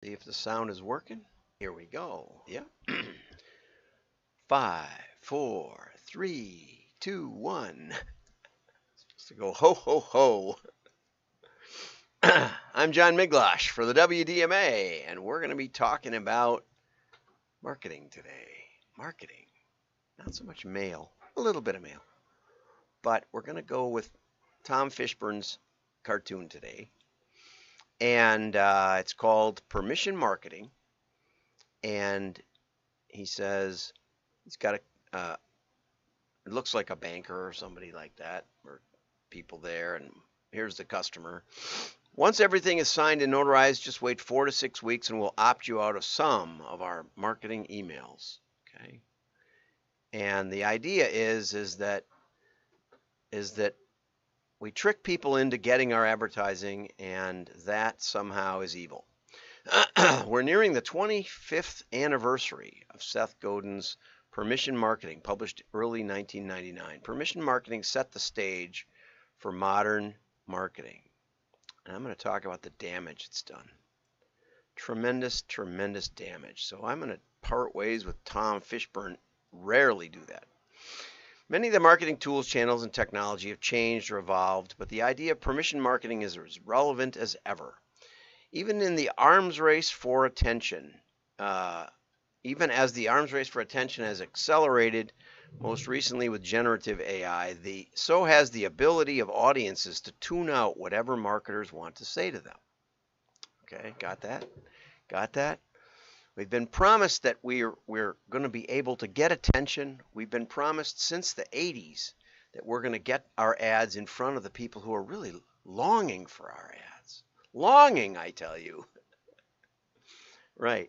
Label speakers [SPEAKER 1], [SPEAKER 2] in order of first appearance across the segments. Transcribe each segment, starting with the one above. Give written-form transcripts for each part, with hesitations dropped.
[SPEAKER 1] See if the sound is working. Here we go. Yeah. 5, 4, 3, 2, 1. Supposed to go ho ho ho. I'm John Miglosh for the WDMA, and we're going to be talking about marketing today. Marketing. Not so much mail, a little bit of mail. But we're going to go with Tom Fishburne's cartoon today. And it's called Permission Marketing. And he says he's got it looks like a banker or somebody like that, or people there, and here's the customer. Once everything is signed and notarized, just wait 4 to 6 weeks and we'll opt you out of some of our marketing emails. Okay. And the idea is that we trick people into getting our advertising, and that somehow is evil. We're nearing the 25th anniversary of Seth Godin's Permission Marketing, published early 1999. Permission Marketing set the stage for modern marketing. And I'm going to talk about the damage it's done. Tremendous, tremendous damage. So I'm going to part ways with Tom Fishburne. Rarely do that. Many of the marketing tools, channels, and technology have changed or evolved, but the idea of permission marketing is as relevant as ever. Even in the arms race for attention, even as the arms race for attention has accelerated, most recently with generative AI, so has the ability of audiences to tune out whatever marketers want to say to them. Okay, got that? Got that? We've been promised that we're going to be able to get attention. We've been promised since the 80s that we're going to get our ads in front of the people who are really longing for our ads. Longing, I tell you. Right.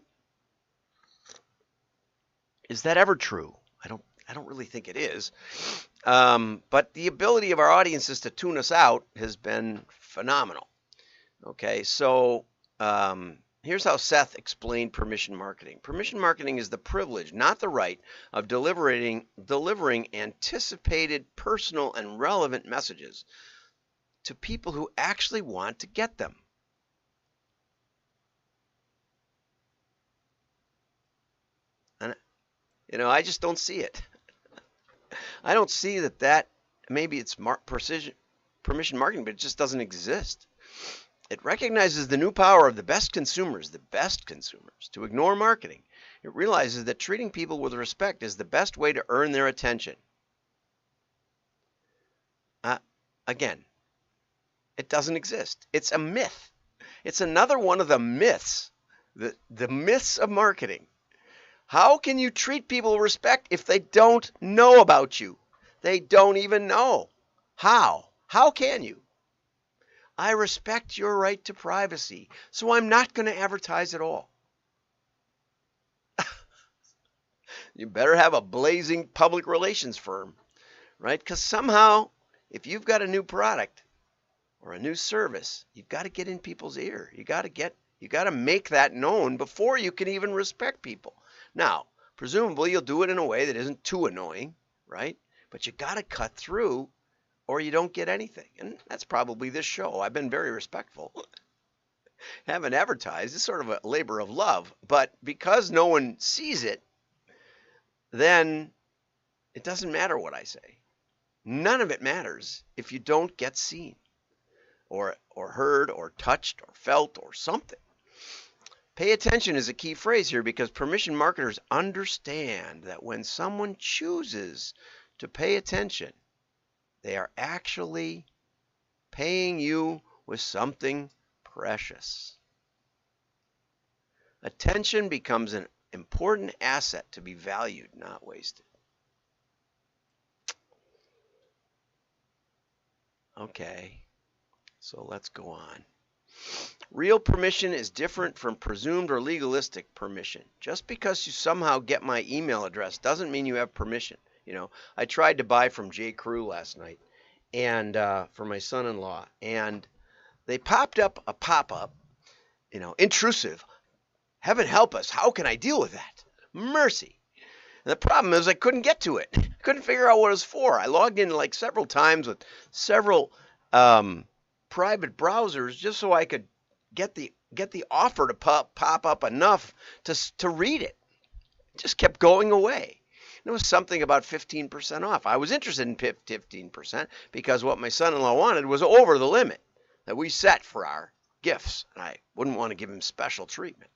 [SPEAKER 1] Is that ever true? I don't really think it is. But the ability of our audiences to tune us out has been phenomenal. Okay, so here's how Seth explained permission marketing. Permission marketing is the privilege, not the right, of delivering anticipated, personal, and relevant messages to people who actually want to get them. And, I just don't see it. I don't see that maybe it's permission marketing, but it just doesn't exist. It recognizes the new power of the best consumers, to ignore marketing. It realizes that treating people with respect is the best way to earn their attention. Again, it doesn't exist. It's a myth. It's another one of the myths, the myths of marketing. How can you treat people with respect if they don't know about you? They don't even know. How? How can you? I respect your right to privacy, so I'm not going to advertise at all. You better have a blazing public relations firm, right? Because somehow, if you've got a new product or a new service, you've got to get in people's ear. You got to make that known before you can even respect people. Now, presumably you'll do it in a way that isn't too annoying, right? But you got to cut through or you don't get anything. And that's probably this show. I've been very respectful. Haven't advertised. It's sort of a labor of love. But because no one sees it, then it doesn't matter what I say. None of it matters if you don't get seen or heard or touched or felt or something. Pay attention is a key phrase here because permission marketers understand that when someone chooses to pay attention, they are actually paying you with something precious. Attention becomes an important asset to be valued, not wasted. Okay, so let's go on. Real permission is different from presumed or legalistic permission. Just because you somehow get my email address doesn't mean you have permission. I tried to buy from J. Crew last night and for my son-in-law, and they popped up a pop-up, intrusive. Heaven help us. How can I deal with that? Mercy. And the problem is I couldn't get to it. Couldn't figure out what it was for. I logged in like several times with several private browsers just so I could get the get the offer to pop up enough to read it. It just kept going away. And it was something about 15% off. I was interested in 15% because what my son-in-law wanted was over the limit that we set for our gifts, and I wouldn't want to give him special treatment.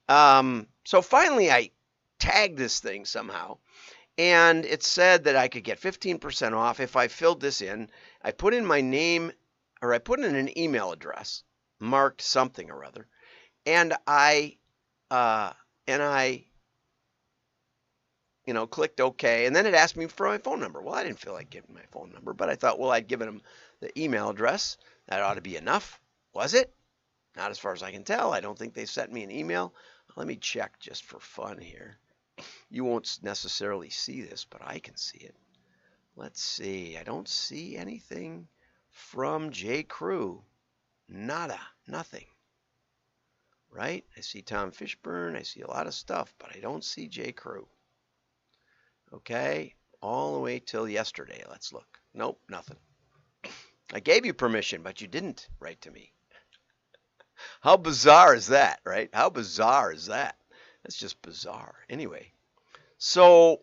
[SPEAKER 1] So finally, I tagged this thing somehow, and it said that I could get 15% off if I filled this in. I put in my name, or I put in an email address, marked something or other, and I clicked OK, and then it asked me for my phone number. Well, I didn't feel like giving my phone number, but I thought, well, I'd given him the email address. That ought to be enough. Was it? Not as far as I can tell. I don't think they sent me an email. Let me check just for fun here. You won't necessarily see this, but I can see it. Let's see. I don't see anything from J. Crew. Nada. Nothing. Right? I see Tom Fishburne. I see a lot of stuff, but I don't see J. Crew. Okay. All the way till yesterday. Let's look. Nope. Nothing. I gave you permission, but you didn't write to me. How bizarre is that, right? How bizarre is that? That's just bizarre. Anyway, so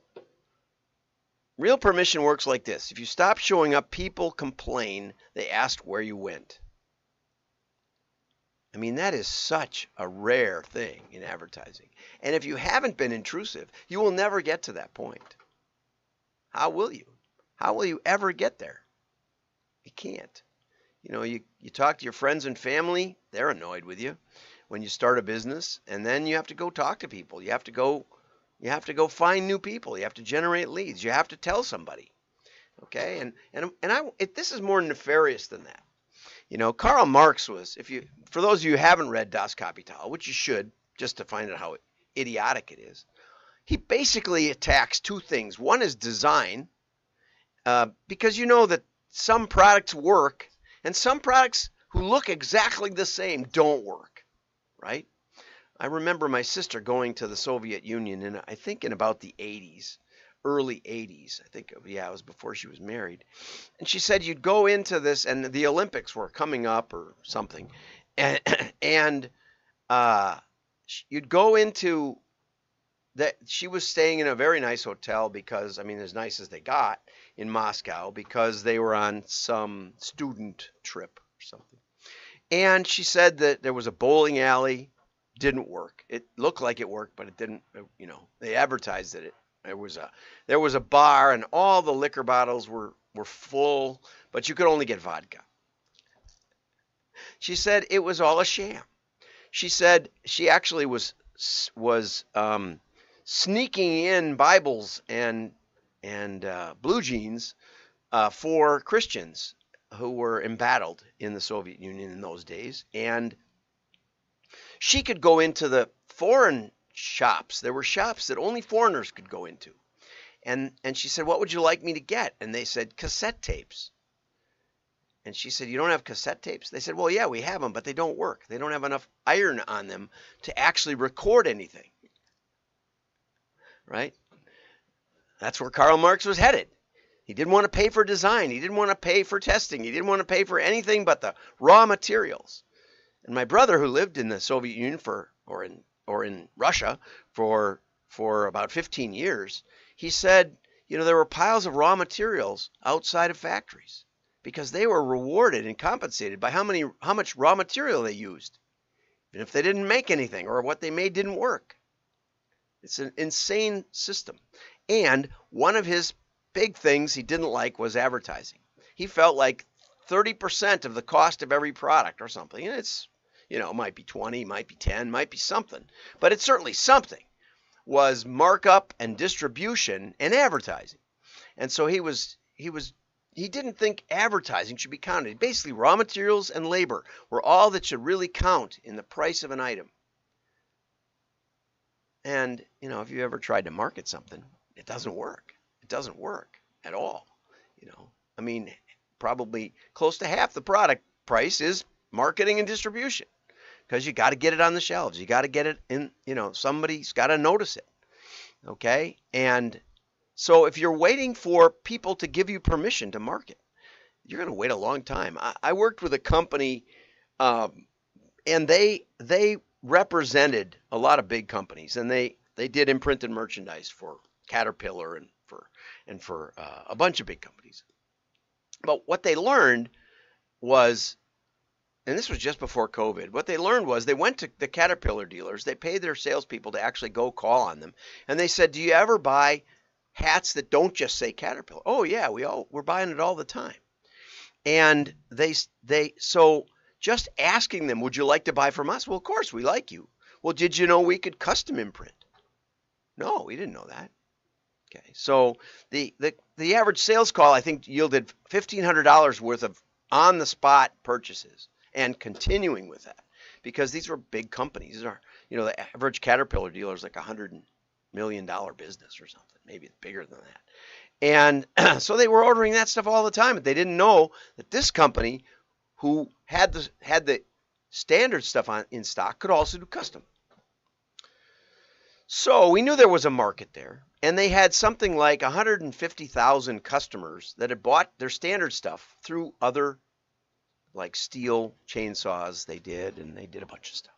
[SPEAKER 1] real permission works like this. If you stop showing up, people complain they asked where you went. I mean, that is such a rare thing in advertising. And if you haven't been intrusive, you will never get to that point. How will you? How will you ever get there? You can't. You talk to your friends and family, they're annoyed with you when you start a business, and then you have to go talk to people. You have to go find new people. You have to generate leads. You have to tell somebody. Okay? This is more nefarious than that. Karl Marx was, for those of you who haven't read Das Kapital, which you should, just to find out how idiotic it is, he basically attacks two things. One is design, because you know that some products work, and some products who look exactly the same don't work, right? I remember my sister going to the Soviet Union, I think in about the 80s, early 80s. I think, it was before she was married. And she said you'd go into this, and the Olympics were coming up or something, and you'd go into that. She was staying in a very nice hotel because, as nice as they got in Moscow, because they were on some student trip or something. And she said that there was a bowling alley, didn't work. It looked like it worked, but it didn't. They advertised it. There was a bar, and all the liquor bottles were full, but you could only get vodka. She said it was all a sham. She said she actually was sneaking in Bibles and blue jeans for Christians who were embattled in the Soviet Union in those days. And she could go into the foreign shops. There were shops that only foreigners could go into. And she said, what would you like me to get? And they said, cassette tapes. And she said, you don't have cassette tapes? They said, well, yeah, we have them, but they don't work. They don't have enough iron on them to actually record anything. Right? That's where Karl Marx was headed. He didn't want to pay for design. He didn't want to pay for testing. He didn't want to pay for anything but the raw materials. And my brother, who lived in the Soviet Union or in Russia for about 15 years, he said, there were piles of raw materials outside of factories because they were rewarded and compensated by how much raw material they used, even if they didn't make anything or what they made didn't work. It's an insane system. And one of his big things he didn't like was advertising. He felt like 30% of the cost of every product or something, and it's, it might be 20, might be 10, might be something, but it's certainly something, was markup and distribution and advertising. And so he didn't think advertising should be counted. Basically, raw materials and labor were all that should really count in the price of an item. And, if you ever tried to market something, it doesn't work. It doesn't work at all. Probably close to half the product price is marketing and distribution because you got to get it on the shelves. You got to get it in, somebody's got to notice it. Okay. And so if you're waiting for people to give you permission to market, you're going to wait a long time. I worked with a company and they represented a lot of big companies, and they did imprinted merchandise for Caterpillar and for a bunch of big companies. But what they learned was, and this was just before COVID, what they learned was they went to the Caterpillar dealers, they paid their salespeople to actually go call on them, and they said, "Do you ever buy hats that don't just say Caterpillar?" "Oh yeah, we're buying it all the time." And so just asking them, "Would you like to buy from us?" "Well, of course, we like you." "Well, did you know we could custom imprint?" "No, we didn't know that." Okay, so the average sales call, I think, yielded $1,500 worth of on the spot purchases, and continuing with that, because these were big companies. These are, the average Caterpillar dealer is like $100 million business or something, maybe it's bigger than that. And so they were ordering that stuff all the time, but they didn't know that this company, who had the standard stuff in stock, could also do custom. So we knew there was a market there, and they had something like 150,000 customers that had bought their standard stuff through other, like steel chainsaws they did, and they did a bunch of stuff.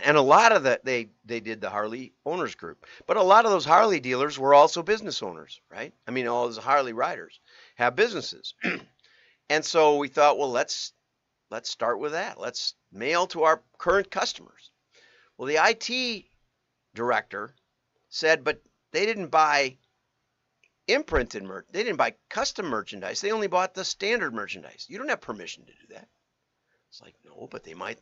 [SPEAKER 1] And a lot of that, they did the Harley owners group. But a lot of those Harley dealers were also business owners, right? I mean, all those Harley riders have businesses. And so we thought, well, let's start with that. Let's mail to our current customers. Well, the IT director said, but they didn't buy imprinted they didn't buy custom merchandise. They only bought the standard merchandise. You don't have permission to do that. It's like, no, but they might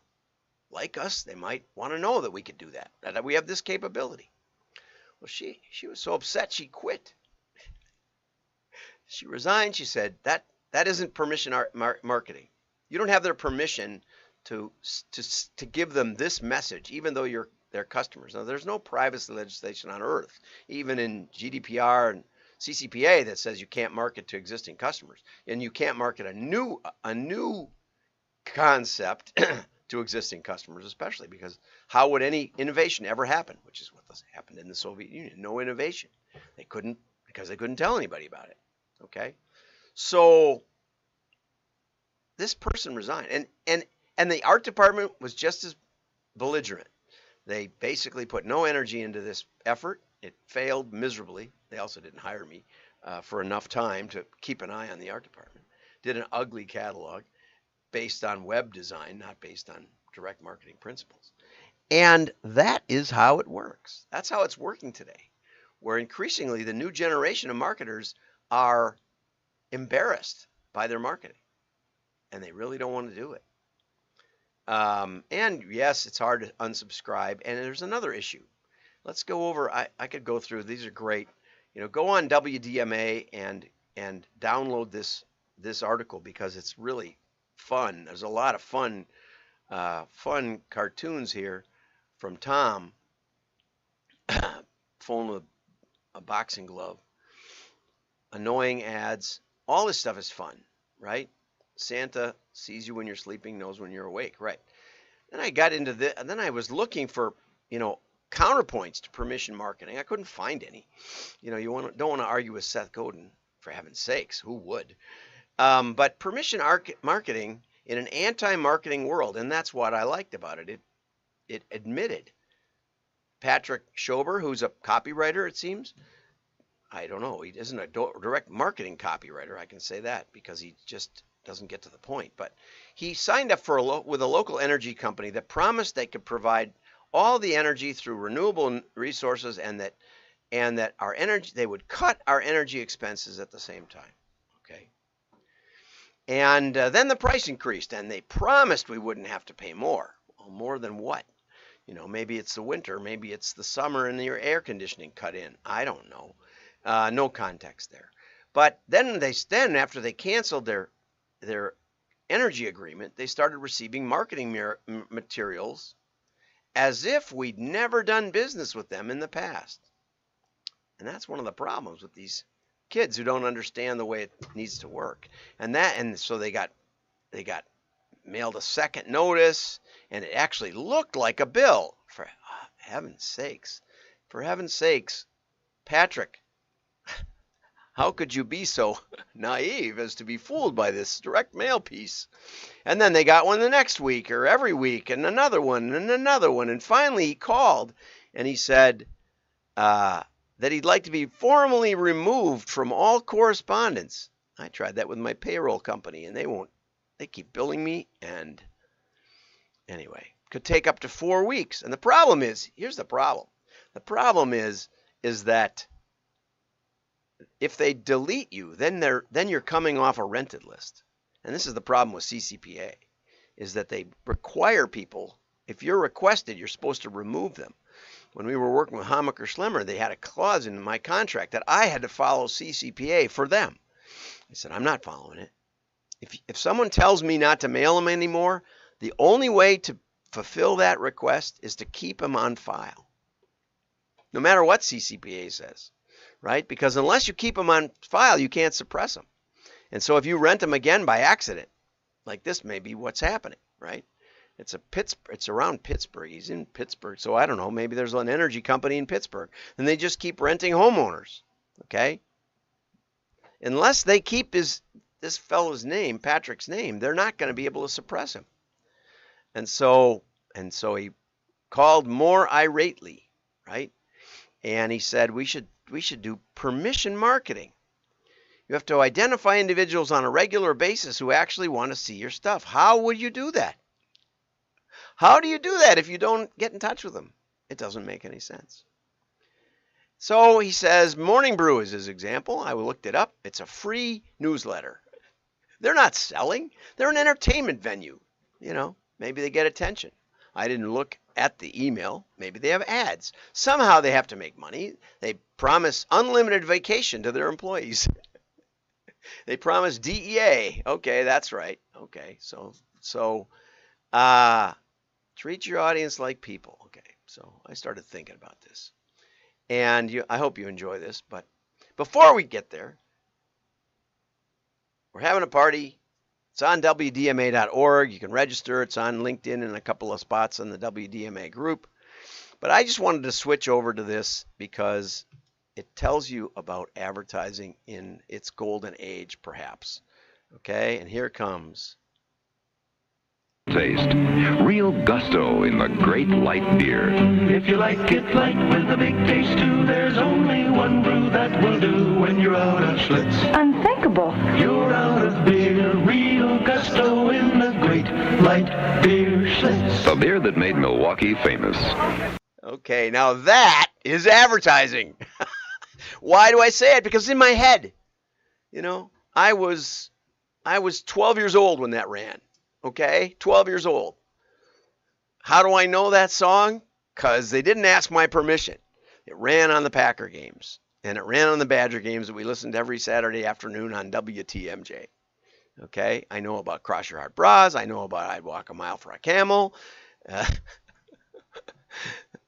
[SPEAKER 1] like us. They might want to know that we could do that we have this capability. Well, she was so upset she quit. She resigned. She said that isn't permission marketing. You don't have their permission to give them this message, even though you're their customers. Now, there's no privacy legislation on earth, even in GDPR and CCPA, that says you can't market to existing customers, and you can't market a new concept to existing customers, especially because how would any innovation ever happen? Which is what happened in the Soviet Union. No innovation. Because they couldn't tell anybody about it. Okay, so this person resigned, and the art department was just as belligerent. They basically put no energy into this effort. It failed miserably. They also didn't hire me for enough time to keep an eye on the art department. Did an ugly catalog based on web design, not based on direct marketing principles. And that is how it works. That's how it's working today, where increasingly the new generation of marketers are embarrassed by their marketing, and they really don't want to do it. And yes, it's hard to unsubscribe. And there's another issue. Let's go over. I could go through. These are great. Go on WDMA and download this article, because it's really fun. There's a lot of fun cartoons here from Tom. Phone with a boxing glove. Annoying ads. All this stuff is fun, right? Santa sees you when you're sleeping, knows when you're awake, right? Then I got into this, and then I was looking for, counterpoints to permission marketing. I couldn't find any. You don't want to argue with Seth Godin, for heaven's sakes. Who would? But permission marketing in an anti-marketing world, and that's what I liked about it. It admitted Patrick Schober, who's a copywriter, it seems. I don't know. He isn't a direct marketing copywriter. I can say that, because he just doesn't get to the point. But he signed up with a local energy company that promised they could provide all the energy through renewable resources, and that our energy, they would cut our energy expenses at the same time. Okay. And then the price increased, and they promised we wouldn't have to pay more. Well, more than what? Maybe it's the winter, maybe it's the summer, and your air conditioning cut in. I don't know. No context there. But then after they canceled their energy agreement, they started receiving marketing materials as if we'd never done business with them in the past. And that's one of the problems with these kids who don't understand the way it needs to work. And so they got mailed a second notice, and it actually looked like a bill. For heaven's sakes, Patrick, How could you be so naive as to be fooled by this direct mail piece? And then they got one the next week or every week and another one and another one. And finally he called and he said that he'd like to be formally removed from all correspondence. I tried that with my payroll company and they keep billing me. And anyway, could take up to 4 weeks. And the problem is, here's the problem. The problem is that if they delete you, then you're coming off a rented list. And this is the problem with CCPA, is that they require people, if you're requested, you're supposed to remove them. When we were working with Hammacher Schlemmer, they had a clause in my contract that I had to follow CCPA for them. I said, I'm not following it. If someone tells me not to mail them anymore, the only way to fulfill that request is to keep them on file, no matter what CCPA says, right? Because unless you keep them on file, you can't suppress them. And so if you rent them again by accident, like this may be what's happening, right? It's around Pittsburgh. He's in Pittsburgh. So I don't know, maybe there's an energy company in Pittsburgh. And they just keep renting homeowners, okay? Unless they keep this fellow's name, Patrick's name, they're not going to be able to suppress him. And so he called more irately, right? And he said we should do permission marketing. You have to identify individuals on a regular basis who actually want to see your stuff. How would you do that? How do you do that if you don't get in touch with them? It doesn't make any sense. So he says Morning Brew is his example. I looked it up. It's a free newsletter. They're not selling. They're an entertainment venue. You know, maybe they get attention. I didn't look at the email. Maybe they have ads. Somehow they have to make money. They promise unlimited vacation to their employees. They promise DEA. Okay, that's right. Okay, so treat your audience like people. Okay, so I started thinking about this. And I hope you enjoy this. But before we get there, we're having a party. It's on WDMA.org. You can register. It's on LinkedIn and a couple of spots on the WDMA group. But I just wanted to switch over to this because it tells you about advertising in its golden age, perhaps. Okay, and here it comes.
[SPEAKER 2] Taste. Real gusto in the great light beer.
[SPEAKER 3] If you like it light with a big taste too, there's only one brew that will do when you're out of Schlitz.
[SPEAKER 4] Unthinkable.
[SPEAKER 3] You're out of beer. Real gusto in the great light beer Schlitz.
[SPEAKER 2] The beer that made Milwaukee famous.
[SPEAKER 1] Okay, now that is advertising. Why do I say it? Because in my head, you know, I was 12 years old when that ran. Okay, 12 years old. How do I know that song? Because they didn't ask my permission. It ran on the Packer games, and it ran on the Badger games that we listened to every Saturday afternoon on WTMJ. Okay, I know about Cross Your Heart Bras. I know about I'd Walk a Mile for a Camel.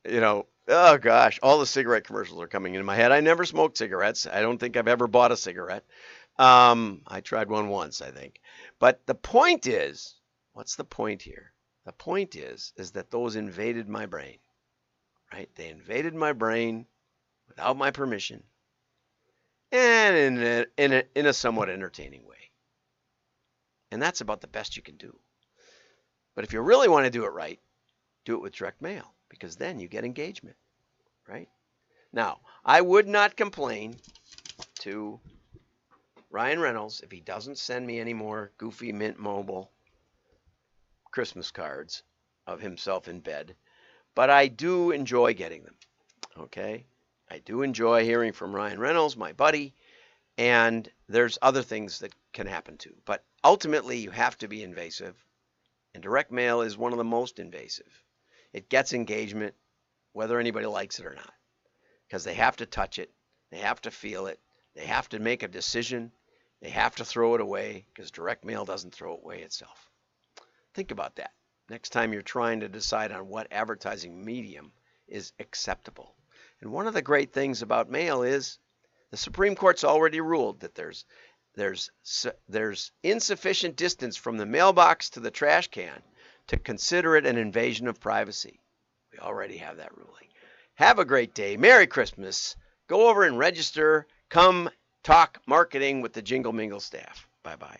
[SPEAKER 1] You know, oh gosh, all the cigarette commercials are coming into my head. I never smoked cigarettes. I don't think I've ever bought a cigarette. I tried one once, I think. But the point is, what's the point here? The point is that those invaded my brain, right? They invaded my brain without my permission and in a somewhat entertaining way. And that's about the best you can do. But if you really want to do it right, do it with direct mail, because then you get engagement, right? Now, I would not complain to Ryan Reynolds if he doesn't send me any more goofy Mint Mobile Christmas cards of himself in bed, but I do enjoy getting them, okay? I do enjoy hearing from Ryan Reynolds, my buddy, and there's other things that can happen too. But ultimately, you have to be invasive, and direct mail is one of the most invasive. It gets engagement whether anybody likes it or not, because they have to touch it, they have to feel it, they have to make a decision, they have to throw it away, because direct mail doesn't throw it away itself. Think about that next time you're trying to decide on what advertising medium is acceptable. And one of the great things about mail is the Supreme Court's already ruled that there's insufficient distance from the mailbox to the trash can to consider it an invasion of privacy. We already have that ruling. Have a great day. Merry Christmas. Go over and register. Come Talk Marketing with the Jingle Mingle staff. Bye-bye.